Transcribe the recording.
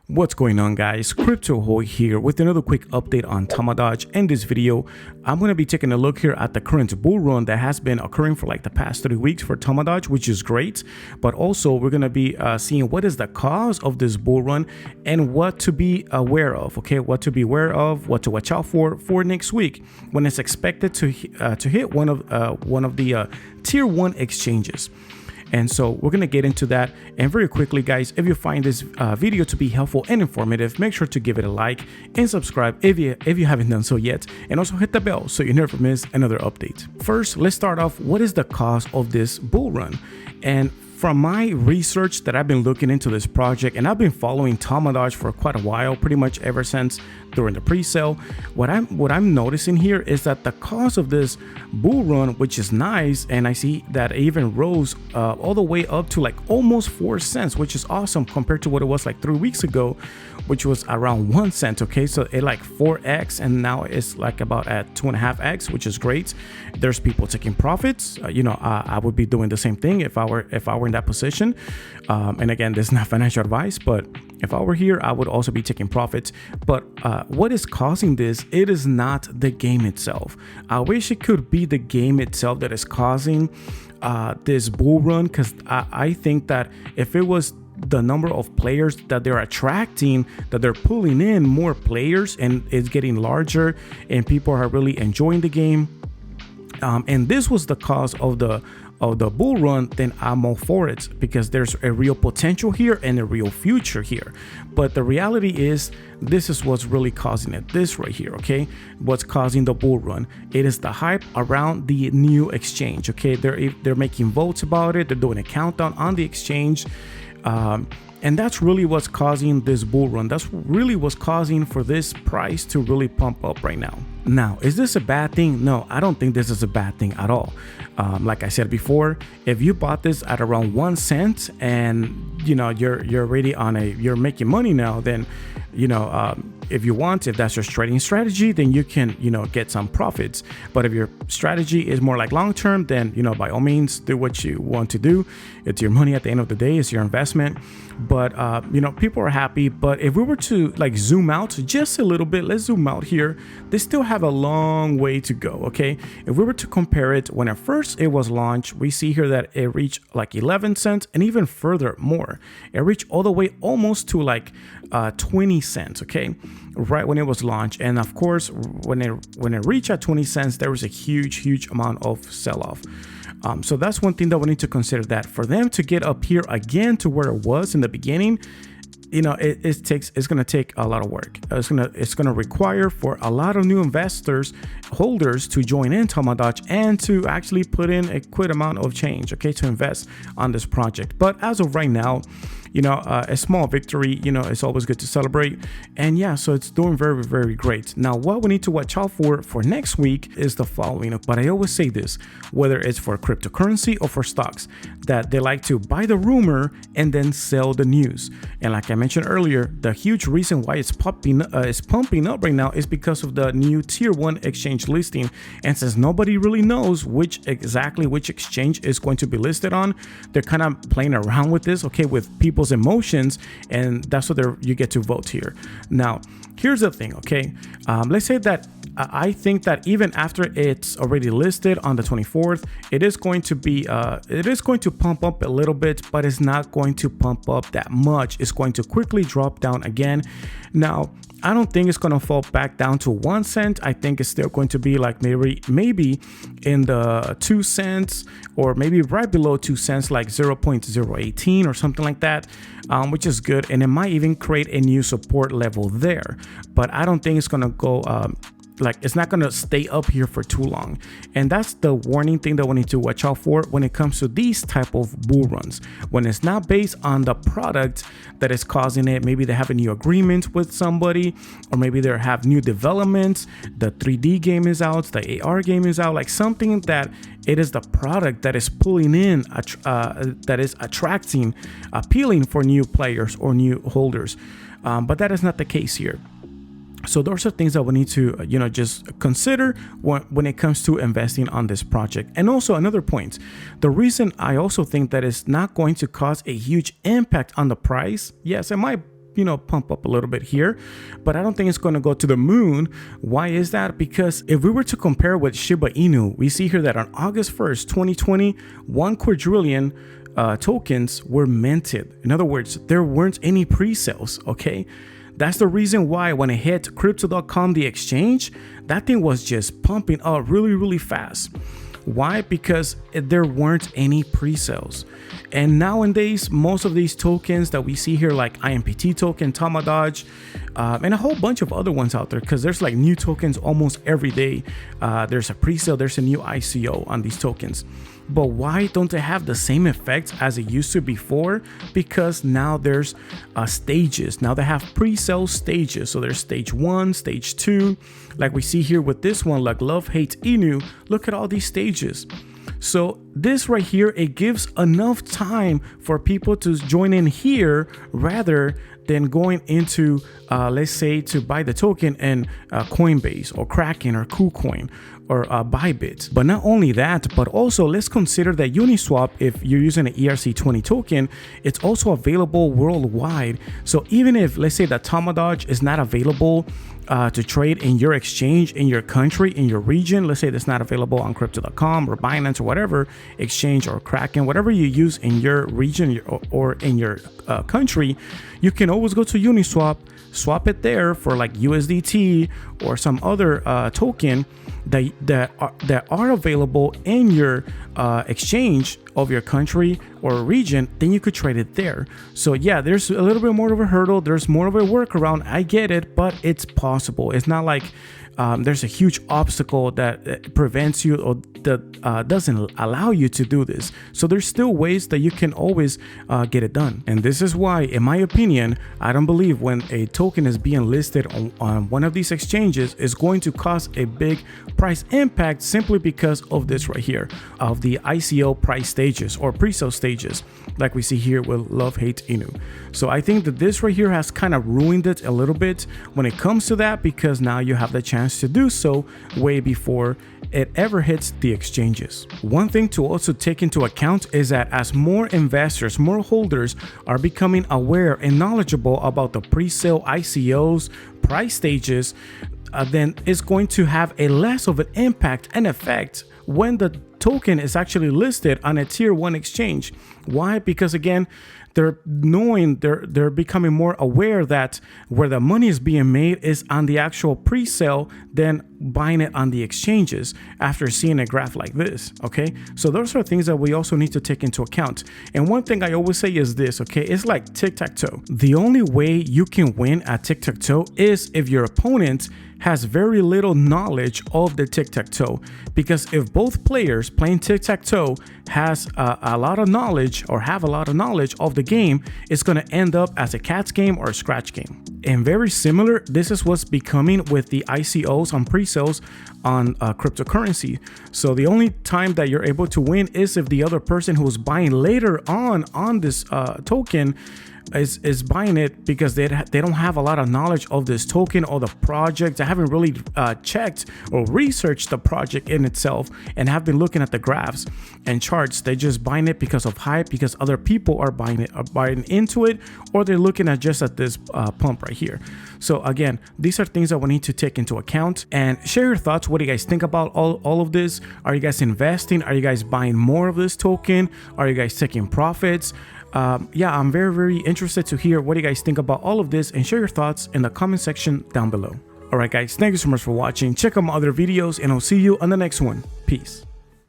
What's going on, guys? CryptoHoy here with another quick update on Tamadoge. In this video, I'm going to be taking a look here at the current bull run that has been occurring for like the past 3 weeks for Tamadoge, which is great. But also we're going to be seeing what is the cause of this bull run and what to be aware of. Okay, what to be aware of, what to watch out for next week when it's expected to hit one of the tier 1 exchanges. And so we're going to get into that. And very quickly, guys, if you find this video to be helpful and informative, make sure to give it a like and subscribe if you haven't done so yet. And also hit the bell so you never miss another update. First, let's start off. What is the cause of this bull run? And from my research that I've been looking into this project, and I've been following Tamadoge for quite a while, pretty much ever since during the pre-sale, what I'm noticing here is that the cause of this bull run, which is nice, and I see that it even rose all the way up to like almost 4 cents, which is awesome compared to what it was like 3 weeks ago, which was around 1 cent. Okay, so it like 4x, and now it's like about at 2.5x, which is great. There's people taking profits. I would be doing the same thing if I were in that position. And again, this is not financial advice, but if I were here, I would also be taking profits. But what is causing this? It is not the game itself. I wish it could be the game itself that is causing this bull run, because I think that if it was the number of players that they're attracting, that they're pulling in more players and it's getting larger and people are really enjoying the game, and this was the cause of the bull run, then I'm all for it, because there's a real potential here and a real future here. But the reality is, this is what's really causing it. This right here, okay? What's causing the bull run? It is the hype around the new exchange. Okay, they're making votes about it. They're doing a countdown on the exchange. And that's really what's causing this bull run. That's really what's causing for this price to really pump up right now. Now, is this a bad thing? No, I don't think this is a bad thing at all. Like I said before, if you bought this at around 1 cent and you're already you're making money now, then if that's your trading strategy, then you can get some profits. But if your strategy is more like long term, then by all means do what you want to do. It's your money at the end of the day, it's your investment. But people are happy. But if we were to like zoom out just a little bit, let's zoom out here. They still have a long way to go. Okay, if we were to compare it when at first it was launched, we see here that it reached like 11 cents and even further more. It reached all the way almost to like 20 cents. Okay, right when it was launched. And of course, when it reached at 20 cents, there was a huge amount of sell-off. So that's one thing that we need to consider, that for them to get up here again to where it was in the beginning, it's going to take a lot of work. It's going to require for a lot of new holders to join in Tamadoge and to actually put in a quite amount of change, okay, to invest on this project. But as of right now, a small victory, it's always good to celebrate. And yeah, so it's doing very great. Now, what we need to watch out for next week is the following. But I always say this, whether it's for cryptocurrency or for stocks, that they like to buy the rumor and then sell the news. And like I mentioned earlier, the huge reason why it's pumping up right now is because of the new tier 1 exchange listing. And since nobody really knows which exchange is going to be listed on, they're kind of playing around with this, okay, with people's emotions, and that's what you get to vote here. Now, here's the thing, okay? Let's say that I think that even after it's already listed on the 24th, it is going to pump up a little bit, but it's not going to pump up that much. It's going to quickly drop down again. Now, I don't think it's going to fall back down to 1 cent. I think it's still going to be like maybe in the 2 cents, or maybe right below 2 cents, like 0.018 or something like that, which is good. And it might even create a new support level there. But I don't think it's going to go it's not going to stay up here for too long. And that's the warning thing that we need to watch out for when it comes to these type of bull runs. When it's not based on the product that is causing it, maybe they have a new agreement with somebody, or maybe they have new developments, the 3D game is out, the AR game is out, like something that it is the product that is pulling in, that is attracting, appealing for new players or new holders. But that is not the case here. So those are things that we need to, just consider when it comes to investing on this project. And also another point, the reason I also think that it's not going to cause a huge impact on the price. Yes, it might, pump up a little bit here, but I don't think it's going to go to the moon. Why is that? Because if we were to compare with Shiba Inu, we see here that on August 1st, 2020, 1 quadrillion tokens were minted. In other words, there weren't any pre-sales, okay? That's the reason why when it hit crypto.com, the exchange, that thing was just pumping up really, really fast. Why? Because there weren't any pre-sales. And nowadays, most of these tokens that we see here, like IMPT token, Tamadoge, and a whole bunch of other ones out there, because there's like new tokens almost every day. There's a pre-sale, there's a new ICO on these tokens. But why don't they have the same effect as it used to before? Because now there's stages. Now they have pre-sale stages. So there's stage 1, stage 2, like we see here with this one, like Love Hate Inu. Look at all these stages. So this right here, it gives enough time for people to join in here rather than going into, let's say, to buy the token in Coinbase or Kraken or KuCoin or Bybit. But not only that, but also let's consider that Uniswap, if you're using an ERC20 token, it's also available worldwide. So even if, let's say, that Tamadoge is not available to trade in your exchange, in your country, in your region, let's say that's not available on crypto.com or Binance or whatever exchange or Kraken, whatever you use in your region or in your country, you can always go to Uniswap, swap it there for like USDT or some other token that are available in your exchange of your country or region. Then you could trade it there. So yeah, there's a little bit more of a hurdle, there's more of a workaround, I get it, but it's possible. It's not like there's a huge obstacle that prevents you or that doesn't allow you to do this. So there's still ways that you can always get it done. And this is why, in my opinion, I don't believe when a token is being listed on one of these exchanges is going to cause a big price impact simply because of this right here, of the ICO price stages or pre-sale stages, like we see here with Love Hate Inu. So I think that this right here has kind of ruined it a little bit when it comes to that, because now you have the chance to do so way before it ever hits the exchanges. One thing to also take into account is that as more investors, more holders are becoming aware and knowledgeable about the pre-sale ICOs, price stages, then it's going to have a less of an impact and effect when the token is actually listed on a tier 1 exchange. Why? Because again, they're becoming more aware that where the money is being made is on the actual pre-sale than buying it on the exchanges after seeing a graph like this. Okay, so those are things that we also need to take into account. And one thing I always say is this, okay, it's like tic-tac-toe. The only way you can win at tic-tac-toe is if your opponent has very little knowledge of the tic-tac-toe, because if both players playing tic-tac-toe has a lot of knowledge or have a lot of knowledge of the game, it's going to end up as a cat's game or a scratch game. And very similar, this is what's becoming with the ICOs on pre-sales on cryptocurrency. So the only time that you're able to win is if the other person who's buying later on this token is buying it because they don't have a lot of knowledge of this token or the project. They haven't really checked or researched the project in itself and have been looking at the graphs and charts. They just buying it because of hype, because other people are buying into it, or they're looking at just at this pump right here. So again, these are things that we need to take into account. And share your thoughts. What do you guys think about all of this? Are you guys investing? Are you guys buying more of this token? Are you guys taking profits? Yeah, I'm very, very interested to hear what you guys think about all of this, and share your thoughts in the comment section down below. All right, guys, thank you so much for watching. Check out my other videos, and I'll see you on the next one. Peace.